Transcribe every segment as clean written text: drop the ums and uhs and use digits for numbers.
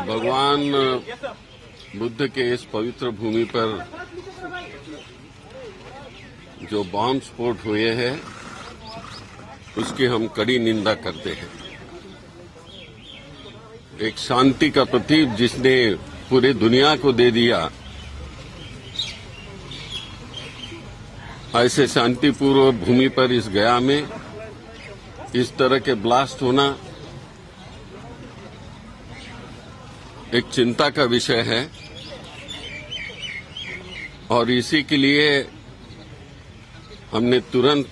भगवान बुद्ध के इस पवित्र भूमि पर जो बॉम्ब स्फोट हुए हैं उसकी हम कड़ी निंदा करते हैं। एक शांति का प्रतीक जिसने पूरी दुनिया को दे दिया, ऐसे शांतिपूर्व भूमि पर इस गया में इस तरह के ब्लास्ट होना एक चिंता का विषय है और इसी के लिए हमने तुरंत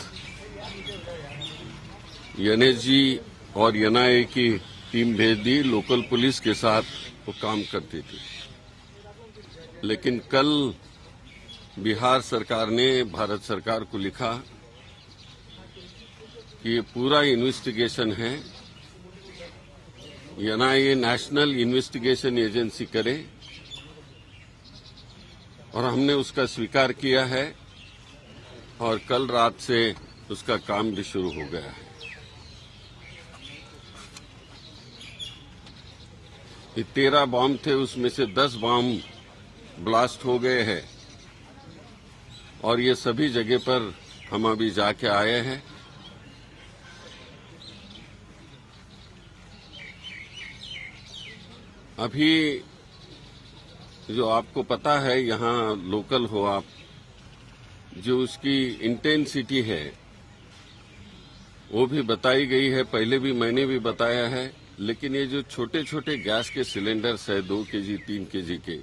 एनएसजी और एनआईए की टीम भेज दी। लोकल पुलिस के साथ वो काम करती थी, लेकिन कल बिहार सरकार ने भारत सरकार को लिखा कि ये पूरा इन्वेस्टिगेशन है, एनआईए नेशनल इन्वेस्टिगेशन एजेंसी करे, और हमने उसका स्वीकार किया है और कल रात से उसका काम भी शुरू हो गया है। ये 13 बॉम्ब थे, उसमें से 10 बॉम्ब ब्लास्ट हो गए हैं और ये सभी जगह पर हम अभी जाके आए हैं। अभी जो आपको पता है, यहाँ लोकल हो आप, जो उसकी इंटेंसिटी है वो भी बताई गई है, पहले भी मैंने भी बताया है। लेकिन ये जो छोटे छोटे गैस के सिलेंडर्स है 2 केजी 3 केजी के,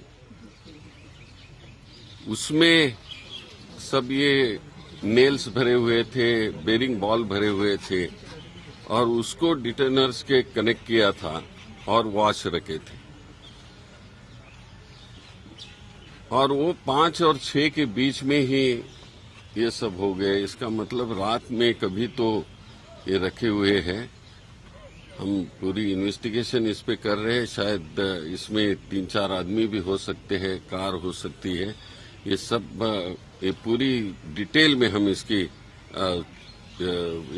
उसमें सब ये नेल्स भरे हुए थे, बेरिंग बॉल भरे हुए थे और उसको डिटेनर्स के कनेक्ट किया था और वॉश रखे थे, और वो 5 और 6 के बीच में ही ये सब हो गए। इसका मतलब रात में कभी तो ये रखे हुए हैं। हम पूरी इन्वेस्टिगेशन इस पे कर रहे हैं। शायद इसमें 3-4 आदमी भी हो सकते हैं, कार हो सकती है। ये सब ये पूरी डिटेल में हम इसकी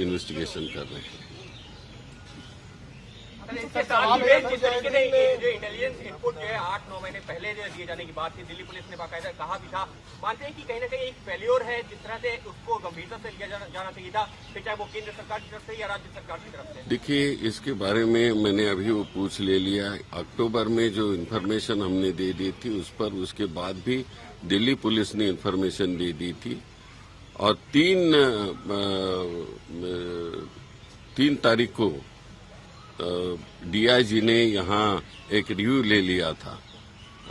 इन्वेस्टिगेशन कर रहे हैं। जिस तरीके से जो इंटेलिजेंस इनपुट जो है 8-9 महीने पहले जो दिए जाने की बात थी, दिल्ली पुलिस ने बाकायदा कहा भी था, मानते हैं कि कहीं न कहीं एक फेल्योर है, जिस तरह से उसको गंभीरता से लिया जाना चाहिए था, फिर चाहे वो केंद्र सरकार की तरफ से या राज्य सरकार की तरफ से। देखिए, इसके बारे में मैंने अभी वो पूछ ले लिया। अक्टूबर में जो इन्फॉर्मेशन हमने दे दी थी उस पर उसके बाद भी दिल्ली पुलिस ने इन्फॉर्मेशन दे दी थी और 3 तारीख को डीआईजी ने यहाँ एक रिव्यू ले लिया था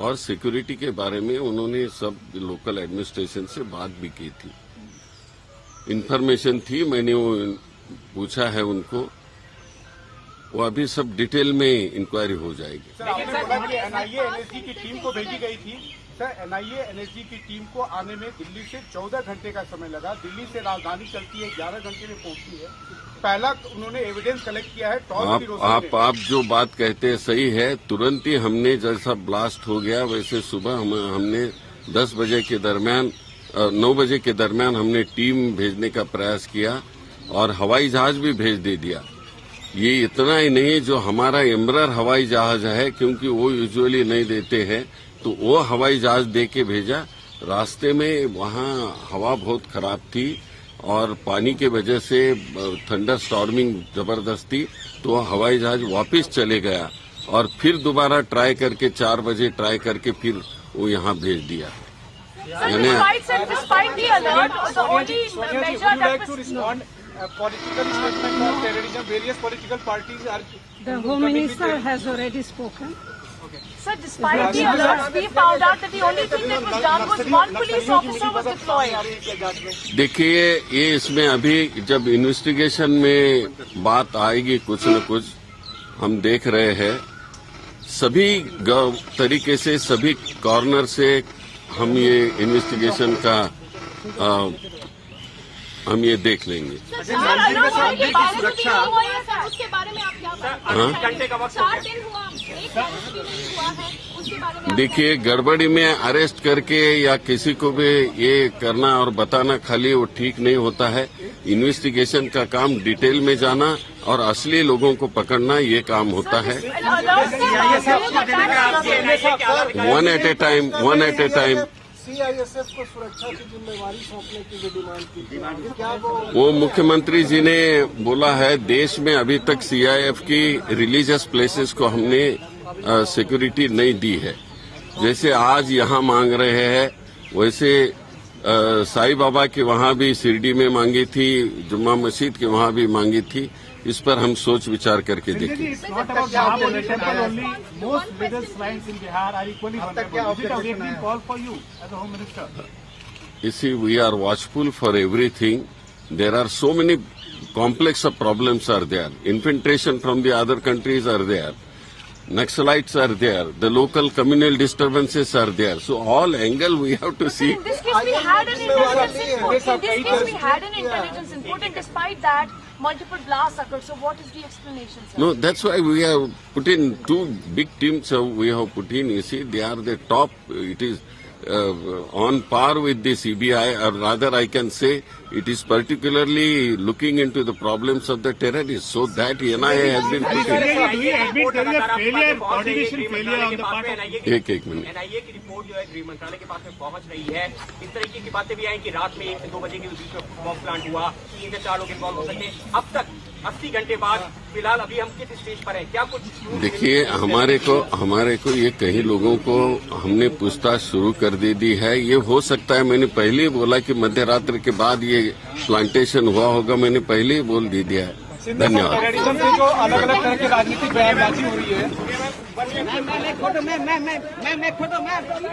और सिक्योरिटी के बारे में उन्होंने सब लोकल एडमिनिस्ट्रेशन से बात भी की थी। इन्फॉर्मेशन थी, मैंने वो पूछा है उनको, वो अभी सब डिटेल में इंक्वायरी हो जाएगी। सर, आपने बोला कि एनआईए एनएसजी की टीम को भेजी गई थी। सर, एनआईए एनएसजी की टीम को आने में दिल्ली से 14 घंटे का समय लगा। दिल्ली से राजधानी चलती है, 11 घंटे में पहुंचती है। पहला उन्होंने एविडेंस कलेक्ट किया है। आप जो बात कहते हैं सही है। तुरंत ही हमने जैसा ब्लास्ट हो गया वैसे सुबह हमने 10 बजे के दरमियान 9 बजे के दरमियान हमने टीम भेजने का प्रयास किया और हवाई जहाज भी भेज दे दिया। ये इतना ही नहीं, जो हमारा एम्ब्रर हवाई जहाज है, क्योंकि वो यूजुअली नहीं देते हैं, तो वो हवाई जहाज दे के भेजा। रास्ते में वहाँ हवा बहुत खराब थी और पानी के वजह से थंडर स्टॉर्मिंग जबरदस्त थी, तो हवाई जहाज वापस चले गया और फिर दोबारा ट्राई करके 4 बजे ट्राई करके फिर वो यहाँ भेज दिया। Political statement on terrorism, various political parties are... The Home Minister has already spoken. Okay. Sir, despite the alerts, we found out that the only thing that was done was one police officer was deployed. देखिए, ये इसमें अभी जब investigation में बात आएगी कुछ न कुछ, हम देख रहे हैं सभी तरीके से, सभी कॉर्नर से हम ये इन्वेस्टिगेशन का हम ये देख लेंगे। उसके बारे में आप क्या देखिए, गड़बड़ी में अरेस्ट करके या किसी को भी ये करना और बताना खाली वो ठीक नहीं होता है। इन्वेस्टिगेशन का काम डिटेल में जाना और असली लोगों को पकड़ना, ये काम होता है। One at a time. CISF को सुरक्षा की जिम्मेवारी सौंपने की जो डिमांड की थी, क्या वो मुख्यमंत्री जी ने बोला है, देश में अभी तक सीआईएफ की रिलीजियस प्लेसेस को हमने सिक्योरिटी नहीं दी है। जैसे आज यहाँ मांग रहे हैं, वैसे साईं बाबा के वहाँ भी शिरडी में मांगी थी, जुम्मा मस्जिद के वहाँ भी मांगी थी। इस पर हम सोच विचार करके देखेंगे। You see, we are watchful for everything. There are so many complex of problems are there. Infiltration from the other countries are there. Naxalites are there. The local communal disturbances are there. So all angle we have to see. In this case, we had an intelligence input, and despite that, multiple blasts occurred. So what is the explanation, sir? No, that's why we have put in two big teams. We have put in. You see, they are the top. It is on par with the CBI, or rather, I can say it is particularly looking into the problems of the terrorists. So that NIA has been put in. एक minute. NIA की report जो है गृह मंत्रालय के पास में पहुंच रही है। इस तरीके की बातें भी आई कि रात में 1 से 2 बजे के बीच में बॉम्ब प्लांट हुआ, 3 से 4 लोग इन्वॉल्व हो सकते हैं। अब तक 80 घंटे बाद फिलहाल अभी हम किस स्टेज पर हैं? क्या कुछ देखिए, हमारे को ये कई लोगों को हमने पूछताछ शुरू कर दी है। ये हो सकता है, मैंने पहले ही बोला कि मध्यरात्रि के बाद ये प्लांटेशन हुआ होगा, मैंने पहले ही बोल दिया है। धन्यवाद। जो अलग अलग तरह की राजनीतिक बयानबाजी हो रही है।